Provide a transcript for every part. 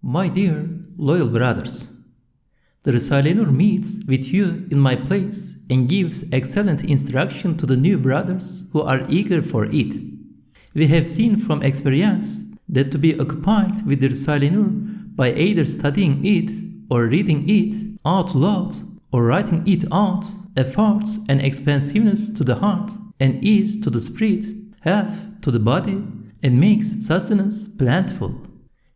My dear, loyal brothers, the Risale-i Nur meets with you in my place and gives excellent instruction to the new brothers who are eager for it. We have seen from experience that to be occupied with the Risale-i Nur by either studying it or reading it out loud or writing it out affords an expansiveness to the heart and ease to the spirit, health to the body, and makes sustenance plentiful.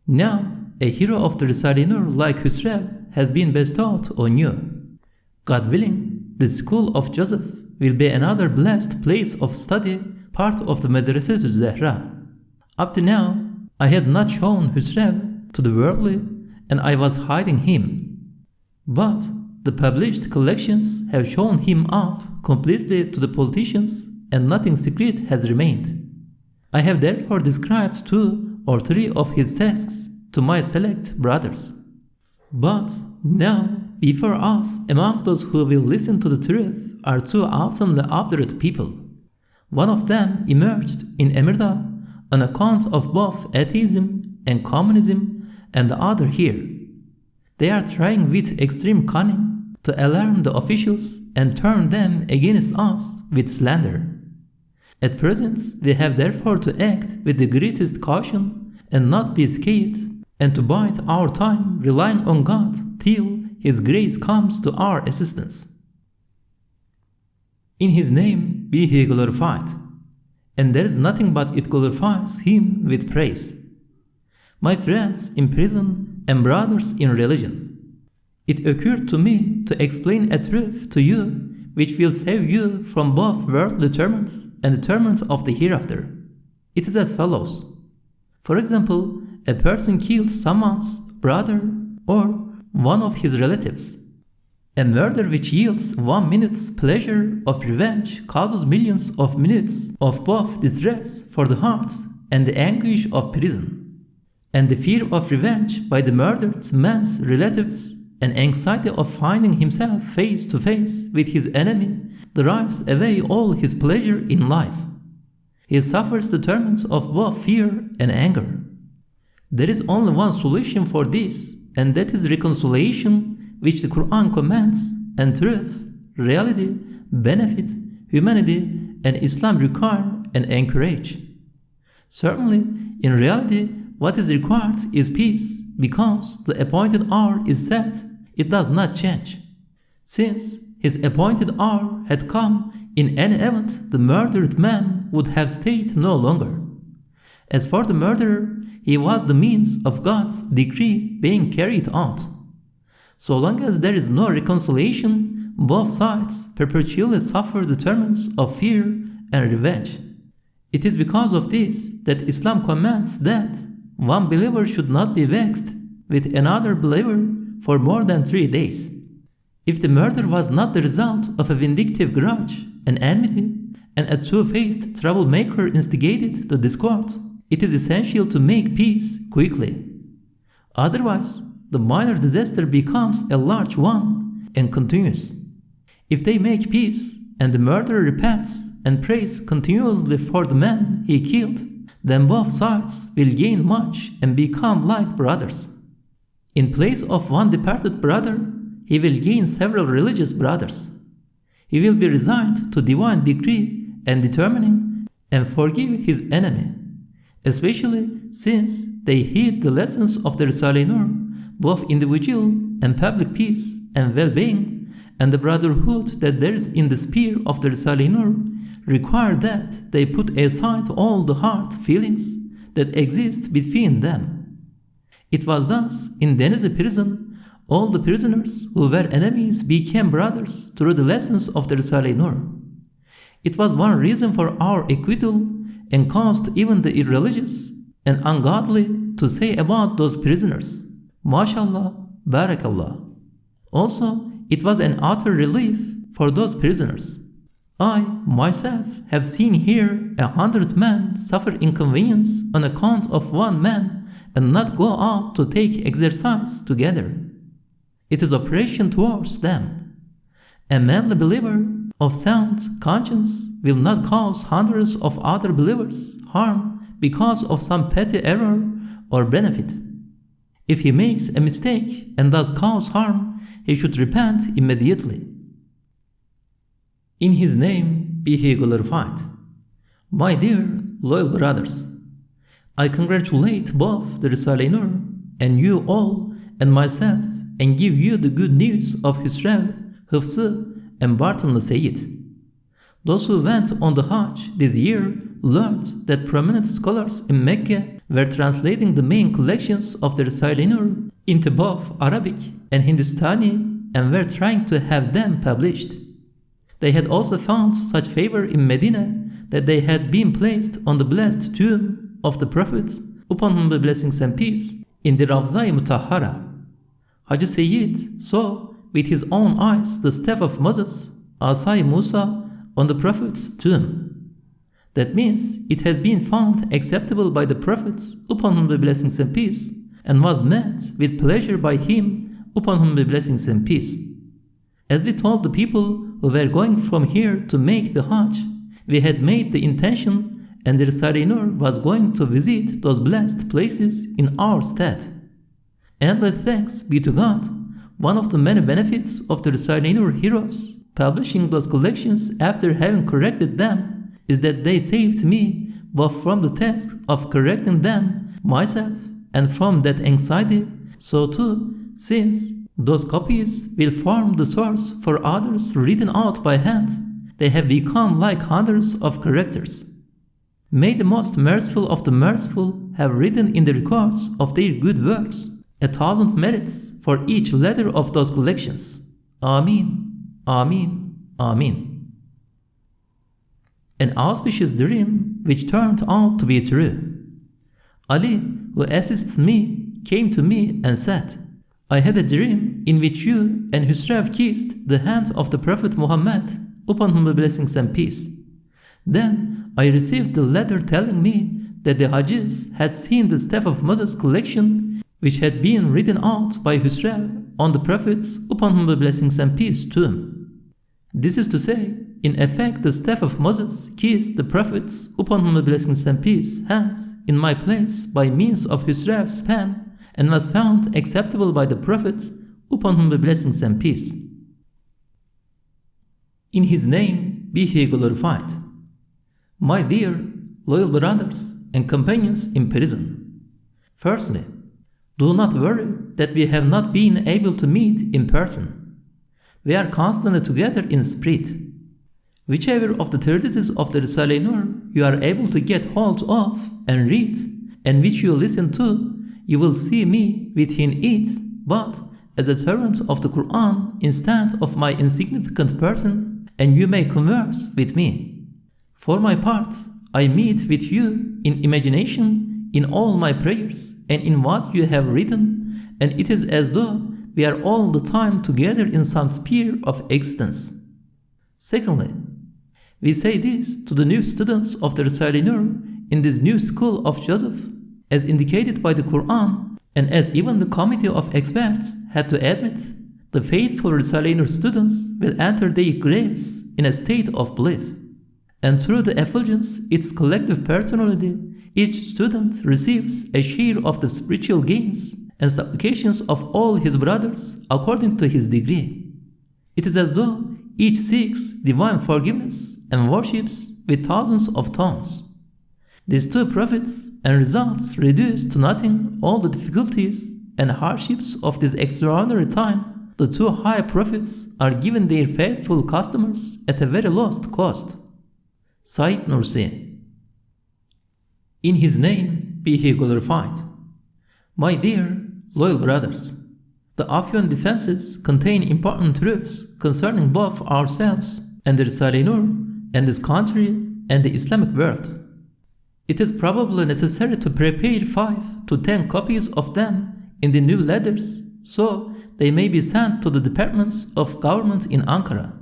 Now, a hero of the Risale-i Nur like Husrev has been bestowed on you. God willing, the school of Joseph will be another blessed place of study, part of the Madrasat Zahra. Up to now, I had not shown Husrev to the worldly and I was hiding him. But the published collections have shown him up completely to the politicians and nothing secret has remained. I have therefore described 2 or 3 of his tasks to my select brothers. But now, before us, among those who will listen to the truth are 2 awesomely obdurate people. One of them emerged in Emirda on account of both atheism and communism, and the other here. They are trying with extreme cunning to alarm the officials and turn them against us with slander. At present, we have therefore to act with the greatest caution and not be scared, and to bide our time relying on God till His grace comes to our assistance. In His name be He glorified, and there is nothing but it glorifies Him with praise. My friends in prison and brothers in religion, it occurred to me to explain a truth to you which will save you from both worldly torment and the torment of the hereafter. It is as follows. For example, a person killed someone's brother or one of his relatives. A murder which yields 1 minute's pleasure of revenge causes millions of minutes of both distress for the heart and the anguish of prison. And the fear of revenge by the murdered man's relatives and anxiety of finding himself face to face with his enemy drives away all his pleasure in life. He suffers the torment of both fear and anger. There is only one solution for this, and that is reconciliation, which the Qur'an commands, and truth, reality, benefit, humanity, and Islam require and encourage. Certainly, in reality, what is required is peace, because the appointed hour is set, it does not change. Since his appointed hour had come, in any event the murdered man would have stayed no longer. As for the murderer, he was the means of God's decree being carried out. So long as there is no reconciliation, both sides perpetually suffer the torments of fear and revenge. It is because of this that Islam commands that one believer should not be vexed with another believer for more than 3 days. If the murder was not the result of a vindictive grudge, an enmity, and a two-faced troublemaker instigated the discord, it is essential to make peace quickly. Otherwise, the minor disaster becomes a large one and continues. If they make peace and the murderer repents and prays continuously for the man he killed, then both sides will gain much and become like brothers. In place of one departed brother, he will gain several religious brothers. He will be resigned to divine decree and determining and forgive his enemy, especially since they heed the lessons of the Risale-i Nur, both individual and public peace and well-being, and the brotherhood that there is in the sphere of the Risale-i Nur require that they put aside all the hard feelings that exist between them. It was thus in Denizli prison, all the prisoners who were enemies became brothers through the lessons of the Risale-i Nur. It was one reason for our acquittal and caused even the irreligious and ungodly to say about those prisoners, MashaAllah, Barakallah. Also, it was an utter relief for those prisoners. I, myself, have seen here 100 men suffer inconvenience on account of one man and not go out to take exercise together. It is operation towards them. A manly believer of sound conscience will not cause hundreds of other believers harm because of some petty error or benefit. If he makes a mistake and does cause harm, he should repent immediately. In his name be he glorified. My dear loyal brothers, I congratulate both the Risale-i Nur and you all and myself and give you the good news of Hüsrev, Hıfzı, and Bartınlı Sayyid. Those who went on the Hajj this year learned that prominent scholars in Mecca were translating the main collections of the Risale-i Nur into both Arabic and Hindustani and were trying to have them published. They had also found such favor in Medina that they had been placed on the blessed tomb of the Prophet, upon whom be blessings and peace, in the Ravza-i Mutahhara. Haji Sayyid saw with his own eyes the staff of Moses, Asai Musa, on the Prophet's tomb. That means it has been found acceptable by the Prophet, upon whom be blessings and peace, and was met with pleasure by him, upon whom be blessings and peace. As we told the people who were going from here to make the Hajj, we had made the intention and the Risale-i Nur was going to visit those blessed places in our stead. Endless thanks be to God, one of the many benefits of the Risale-i Nur heroes publishing those collections after having corrected them is that they saved me both from the task of correcting them myself and from that anxiety. So too, since those copies will form the source for others written out by hand, they have become like hundreds of correctors. May the most merciful of the merciful have written in the records of their good works 1,000 merits for each letter of those collections. Amin, Amin, Amin. An auspicious dream which turned out to be true. Ali, who assists me, came to me and said, I had a dream in which you and Hüsrev kissed the hand of the Prophet Muhammad, upon whom be blessings and peace. Then I received the letter telling me that the Hajis had seen the staff of Moses collection which had been written out by Hüsrev on the Prophet's, upon whom be blessings and peace, tomb. This is to say, in effect the staff of Moses kissed the Prophet's, upon whom be blessings and peace, hands in my place by means of Hüsrev's pen and was found acceptable by the Prophet, upon whom be blessings and peace. In his name be he glorified. My dear, loyal brothers and companions in prison, firstly, do not worry that we have not been able to meet in person. We are constantly together in spirit. Whichever of the treatises of the Risale-i Nur you are able to get hold of and read, and which you listen to, you will see me within it, but as a servant of the Qur'an instead of my insignificant person, and you may converse with me. For my part, I meet with you in imagination, in all my prayers, and in what you have written, and it is as though we are all the time together in some sphere of existence. Secondly, we say this to the new students of the Risale-i Nur in this new school of Joseph, as indicated by the Qur'an, and as even the committee of experts had to admit, the faithful Risale-i Nur students will enter their graves in a state of belief. And through the effulgence, its collective personality, each student receives a share of the spiritual gains and supplications of all his brothers according to his degree. It is as though each seeks divine forgiveness and worships with thousands of tongues. These two prophets and results reduce to nothing all the difficulties and hardships of this extraordinary time. The two high prophets are given their faithful customers at a very lost cost. Said Nursi. In his name be he glorified. My dear, loyal brothers, the Afyon defenses contain important truths concerning both ourselves and the Risale-i Nur and this country and the Islamic world. It is probably necessary to prepare 5 to 10 copies of them in the new letters so they may be sent to the departments of government in Ankara.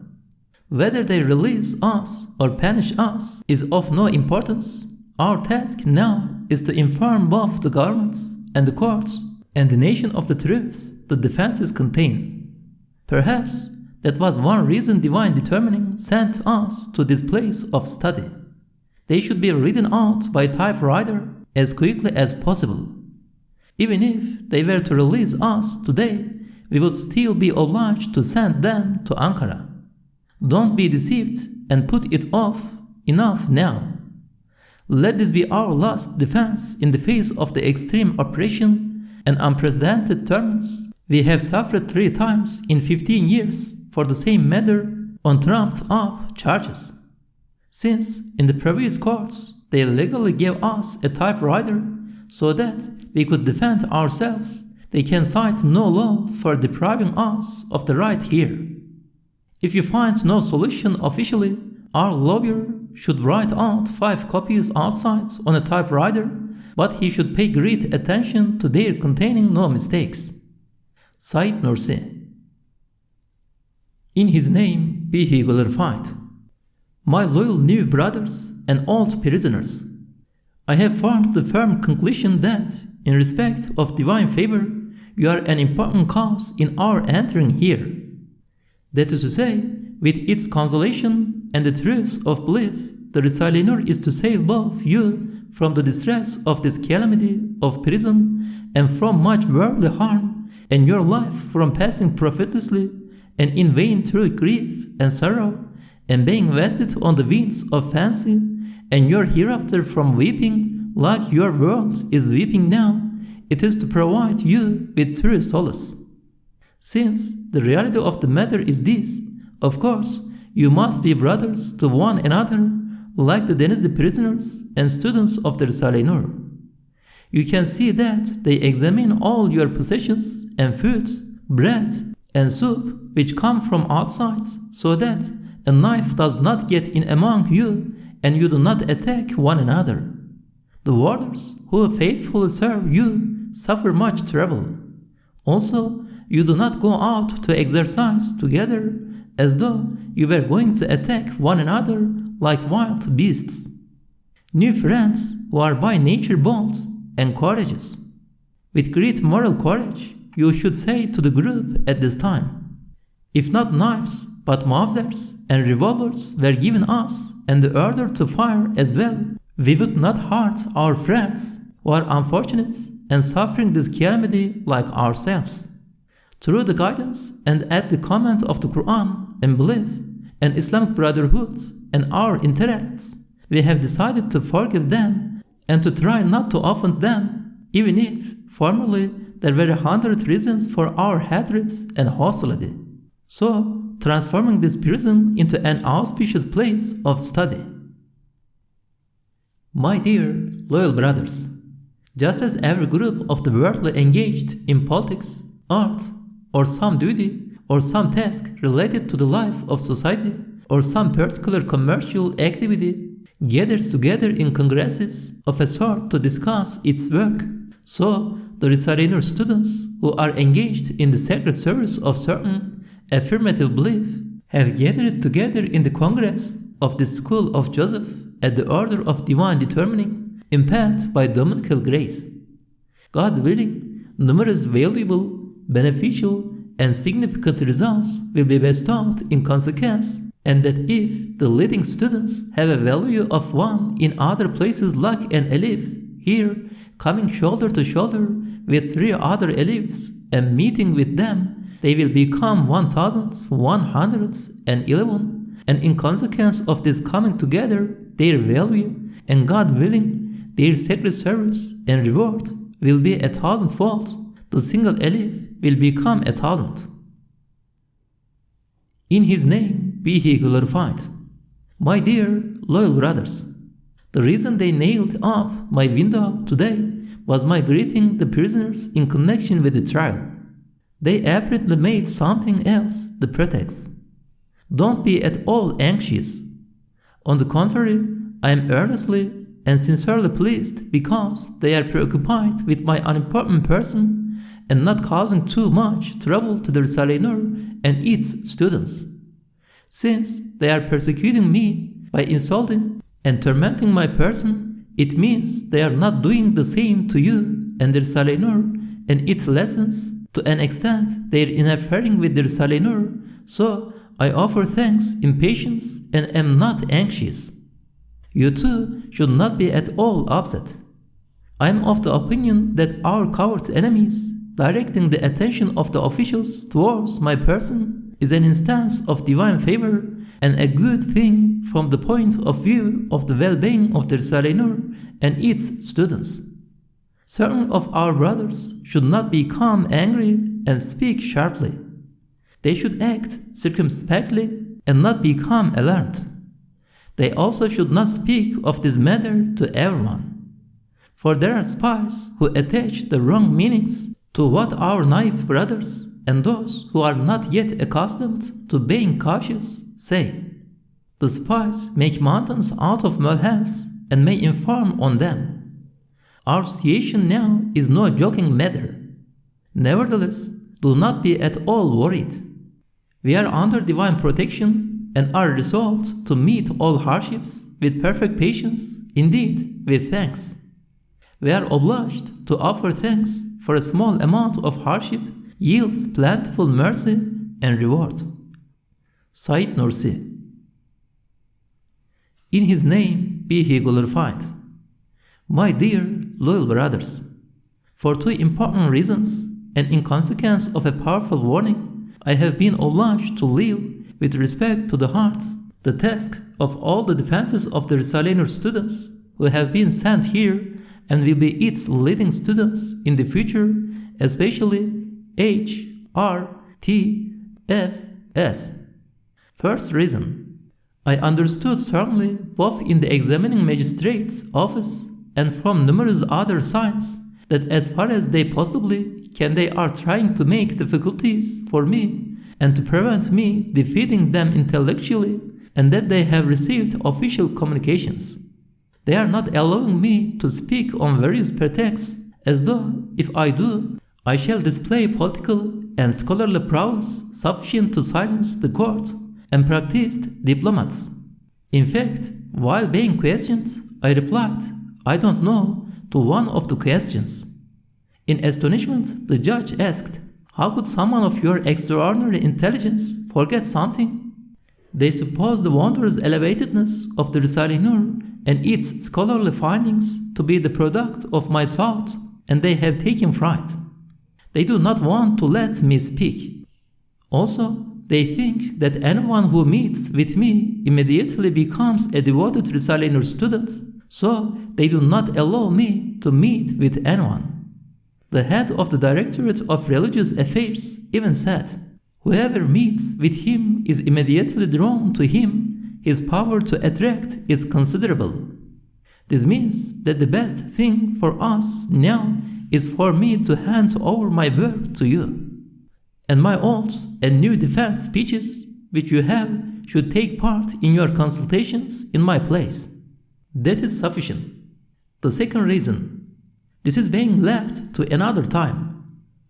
Whether they release us or punish us is of no importance. Our task now is to inform both the government and the courts and the nation of the truths the defenses contain. Perhaps that was one reason divine determining sent us to this place of study. They should be written out by typewriter as quickly as possible. Even if they were to release us today, we would still be obliged to send them to Ankara. Don't be deceived and put it off enough now. Let this be our last defense in the face of the extreme oppression and unprecedented terms we have suffered 3 times in 15 years for the same matter on trumped-up charges. Since in the previous courts they legally gave us a typewriter so that we could defend ourselves, they can cite no law for depriving us of the right here. If you find no solution officially, our lawyer should write out 5 copies outside on a typewriter, but he should pay great attention to their containing no mistakes. Said Nursi. In his name be he glorified. My loyal new brothers and old prisoners, I have formed the firm conclusion that, in respect of divine favor, you are an important cause in our entering here. That is to say, with its consolation and the truth of belief, the Risale-i Nur is to save both you from the distress of this calamity of prison and from much worldly harm, and your life from passing profitlessly and in vain through grief and sorrow, and being wasted on the winds of fancy, and your hereafter from weeping like your world is weeping now. It is to provide you with true solace. Since the reality of the matter is this, of course, you must be brothers to one another, like the Denizli prisoners and students of the Risale-i Nur. You can see that they examine all your possessions and food, bread, and soup which come from outside, so that a knife does not get in among you and you do not attack one another. The warders who faithfully serve you suffer much trouble. Also, you do not go out to exercise together as though you were going to attack one another like wild beasts. New friends who are by nature bold and courageous. With great moral courage, you should say to the group at this time, if not knives, but mausers and revolvers were given us and the order to fire as well, we would not hurt our friends who are unfortunate and suffering this calamity like ourselves. Through the guidance and at the command of the Qur'an and belief and Islamic brotherhood and our interests, we have decided to forgive them and to try not to offend them, even if formerly there were 100 reasons for our hatred and hostility. So, transforming this prison into an auspicious place of study. My dear loyal brothers, just as every group of the worldly engaged in politics, art, or some duty, or some task related to the life of society, or some particular commercial activity, gathers together in congresses of a sort to discuss its work, so the Risale-i Nur students who are engaged in the sacred service of certain affirmative belief have gathered together in the congress of the school of Joseph at the order of divine determining, impelled by dominical grace. God willing, numerous valuable, beneficial, and significant results will be bestowed in consequence, and that if the leading students have a value of 1 in other places like an alif, here, coming shoulder to shoulder with 3 other alifs and meeting with them, they will become 1,111, and in consequence of this coming together, their value, and God willing, their sacred service and reward will be 1,000-fold. The single alif will become 1,000. In his name be he glorified. My dear loyal brothers, the reason they nailed up my window today was my greeting the prisoners in connection with the trial. They apparently made something else the pretext. Don't be at all anxious. On the contrary, I am earnestly and sincerely pleased because they are preoccupied with my unimportant person and not causing too much trouble to the Risale-i Nur and its students. Since they are persecuting me by insulting and tormenting my person, it means they are not doing the same to you and the Risale-i Nur and its lessons. To an extent, they are interfering with the Risale-i Nur, so I offer thanks in patience and am not anxious. You too should not be at all upset. I am of the opinion that our coward enemies directing the attention of the officials towards my person is an instance of divine favor and a good thing from the point of view of the well-being of the Risale-i Nur and its students. Certain of our brothers should not become angry and speak sharply. They should act circumspectly and not become alarmed. They also should not speak of this matter to everyone. For there are spies who attach the wrong meanings to what our naive brothers and those who are not yet accustomed to being cautious say. The spies make mountains out of molehills and may inform on them. Our situation now is no joking matter. Nevertheless, do not be at all worried. We are under divine protection and are resolved to meet all hardships with perfect patience, indeed with thanks. We are obliged to offer thanks for a small amount of hardship yields plentiful mercy and reward. Said Nursi. In His name be He glorified. My dear loyal brothers, for two important reasons and in consequence of a powerful warning, I have been obliged to leave with respect to the heart the task of all the defenses of the Risale-i Nur students who have been sent here and will be its leading students in the future, especially H, R, T, F, S. First reason, I understood certainly both in the examining magistrate's office and from numerous other signs that as far as they possibly can they are trying to make difficulties for me and to prevent me defeating them intellectually, and that they have received official communications. They are not allowing me to speak on various pretexts, as though, if I do, I shall display political and scholarly prowess sufficient to silence the court and practiced diplomats. In fact, while being questioned, I replied, I don't know, to one of the questions. In astonishment, the judge asked, how could someone of your extraordinary intelligence forget something? They suppose the wondrous elevatedness of the Risale-i Nur and its scholarly findings to be the product of my thought, and they have taken fright. They do not want to let me speak. Also, they think that anyone who meets with me immediately becomes a devoted Risale-i Nur student, so they do not allow me to meet with anyone. The head of the Directorate of Religious Affairs even said, whoever meets with him is immediately drawn to him, his power to attract is considerable. This means that the best thing for us now is for me to hand over my work to you. And my old and new defense speeches, which you have, should take part in your consultations in my place. That is sufficient. The second reason, this is being left to another time.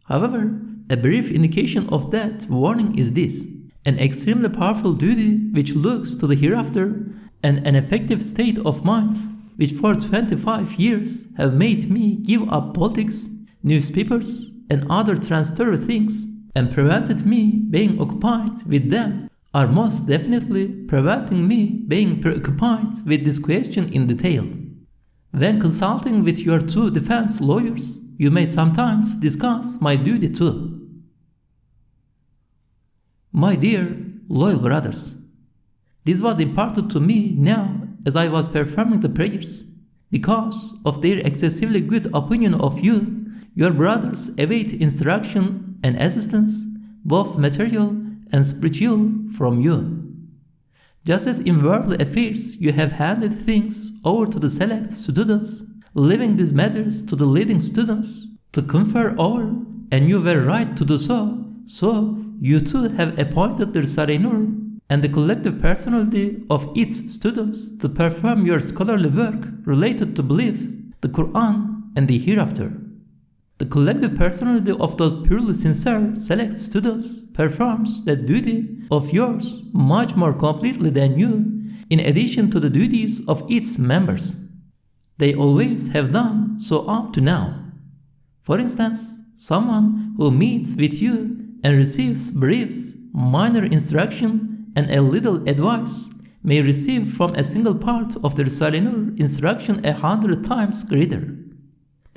However, a brief indication of that warning is this: an extremely powerful duty which looks to the hereafter and an effective state of mind which for 25 years have made me give up politics, newspapers, and other transitory things and prevented me being occupied with them are most definitely preventing me being preoccupied with this question in detail. When consulting with your two defense lawyers, you may sometimes discuss my duty too. My dear, loyal brothers, this was imparted to me now as I was performing the prayers. Because of their excessively good opinion of you, your brothers await instruction and assistance, both material and spiritual, from you. Just as in worldly affairs you have handed things over to the select students, leaving these matters to the leading students to confer over, and you were right to do so, so you too have appointed the Risale-i Nur and the collective personality of its students to perform your scholarly work related to belief, the Qur'an, and the hereafter. The collective personality of those purely sincere select students performs that duty of yours much more completely than you, in addition to the duties of its members. They always have done so up to now. For instance, someone who meets with you and receives brief, minor instruction and a little advice may receive from a single part of the Risale-i Nur instruction 100 times greater.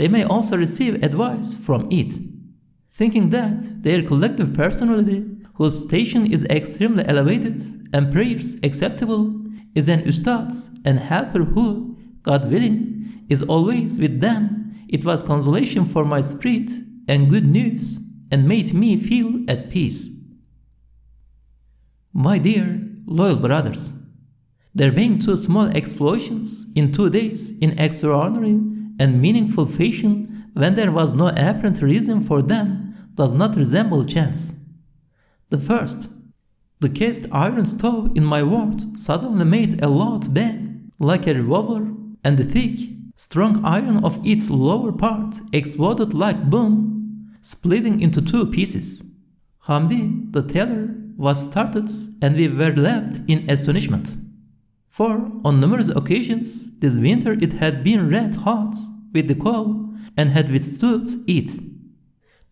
they may also receive advice from it, thinking that their collective personality, whose station is extremely elevated and prayers acceptable, is an ustad and helper who, God willing, is always with them. It was consolation for my spirit and good news, and made me feel at peace. My dear, loyal brothers, there being 2 small explosions in 2 days in extraordinary and meaningful fashion when there was no apparent reason for them does not resemble chance. The first, the cast iron stove in my ward suddenly made a loud bang like a revolver, and the thick, strong iron of its lower part exploded like boom, splitting into 2 pieces. Hamdi, the teller, was startled, and we were left in astonishment. For on numerous occasions this winter it had been red hot with the coal and had withstood it.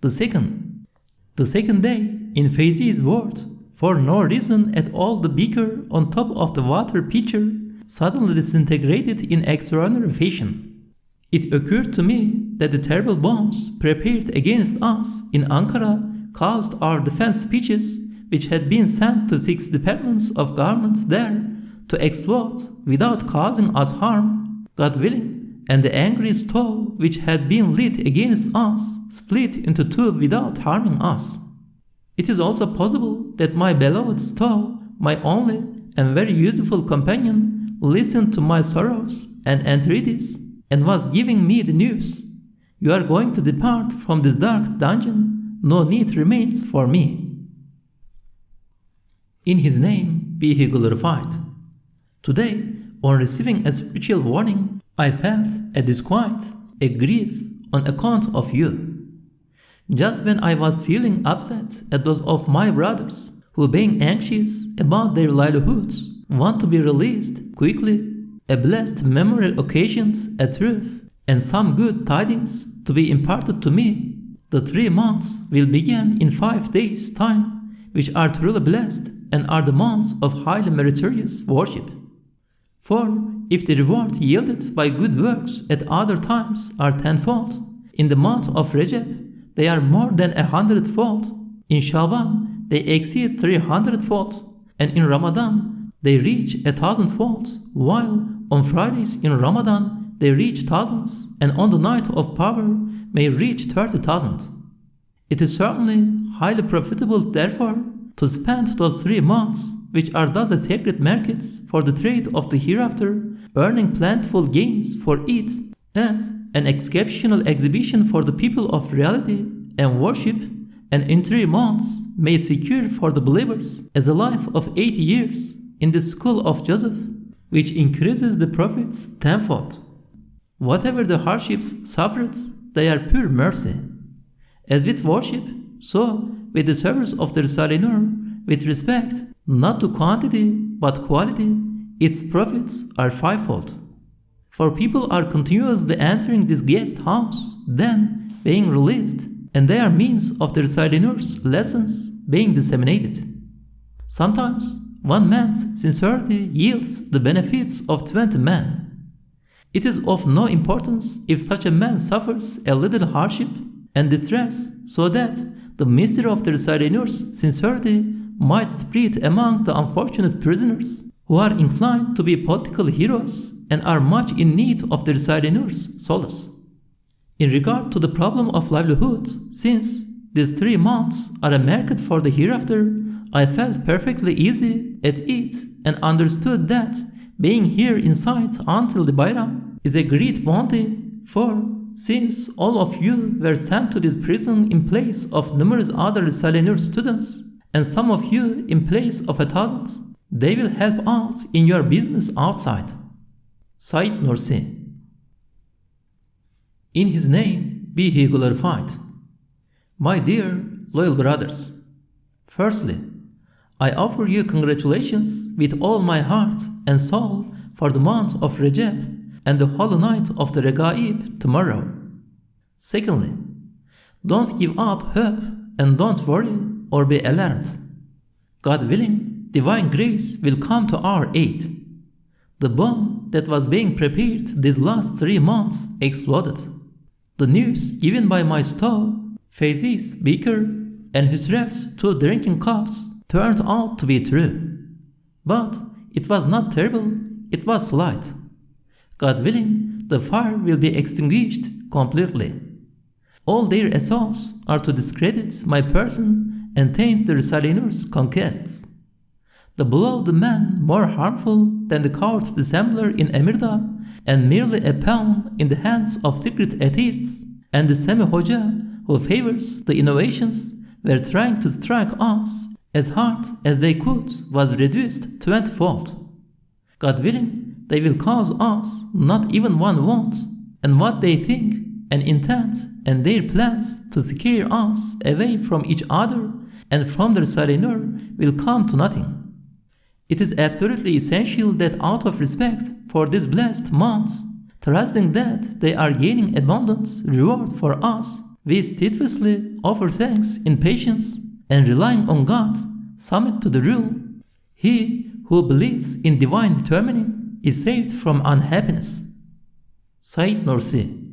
The second day in Faizi's ward, for no reason at all, the beaker on top of the water pitcher suddenly disintegrated in extraordinary fashion. It occurred to me that the terrible bombs prepared against us in Ankara caused our defense speeches, which had been sent to 6 departments of government there, to explode without causing us harm, God willing, and the angry stove which had been lit against us split into 2 without harming us. It is also possible that my beloved stove, my only and very useful companion, listened to my sorrows and entreaties and was giving me the news: "You are going to depart from this dark dungeon, no need remains for me." In His name be He glorified. Today, on receiving a spiritual warning, I felt a disquiet, a grief on account of you. Just when I was feeling upset at those of my brothers who, being anxious about their livelihoods, want to be released quickly, a blessed memory occasions a truth and some good tidings to be imparted to me. The 3 months will begin in 5 days' time, which are truly blessed and are the months of highly meritorious worship. For if the reward yielded by good works at other times are 10-fold, in the month of Rajab they are more than 100-fold, in Shaban they exceed 300-fold, and in Ramadan they reach 1,000-fold, while on Fridays in Ramadan they reach thousands, and on the night of power may reach 30,000. It is certainly highly profitable, therefore, to spend those 3 months, which are thus a sacred market for the trade of the hereafter, earning plentiful gains for it, and an exceptional exhibition for the people of reality and worship, and in 3 months may secure for the believers as a life of 80 years in the school of Joseph, which increases the profits 10-fold. Whatever the hardships suffered, they are pure mercy. As with worship, so with the service of the Risale-i Nur, with respect not to quantity but quality, its profits are 5-fold. For people are continuously entering this guest house, then being released, and they are means of the Risale-i Nur's lessons being disseminated. Sometimes one man's sincerity yields the benefits of 20 men. It is of no importance if such a man suffers a little hardship and distress, so that the mystery of the Risale-i Nur's sincerity might spread among the unfortunate prisoners who are inclined to be political heroes and are much in need of the Risale-i Nur's solace. In regard to the problem of livelihood, since these 3 months are a market for the hereafter, I felt perfectly easy at it and understood that being here in sight until the Bayram is a great bounty, for since all of you were sent to this prison in place of numerous other Risale-i Nur students, and some of you in place of 1,000, they will help out in your business outside. Said Nursi. In His name be He glorified. My dear loyal brothers, firstly, I offer you congratulations with all my heart and soul for the month of Rajab and the holy night of the Regaib tomorrow. Secondly, don't give up hope and don't worry or be alarmed. God willing, divine grace will come to our aid. The bomb that was being prepared these last 3 months exploded. The news given by my stove, Feyzi's beaker, and Hüsrev's 2 drinking cups turned out to be true. But it was not terrible, it was slight. God willing, the fire will be extinguished completely. All their assaults are to discredit my person and taint the Risale-i Nur's conquests. The blow of the man more harmful than the coward dissembler in Emirda, and merely a pawn in the hands of secret atheists and the semi-hoja who favors the innovations were trying to strike us as hard as they could, was reduced 20-fold. God willing, they will cause us not even one wound, and what they think and intend and their plans to scare us away from each other and from the Risale-i Nur will come to nothing. It is absolutely essential that out of respect for these blessed months, trusting that they are gaining abundant reward for us, we steadfastly offer thanks in patience and relying on God, submit to the rule. He who believes in divine determining is saved from unhappiness. Said Nursi.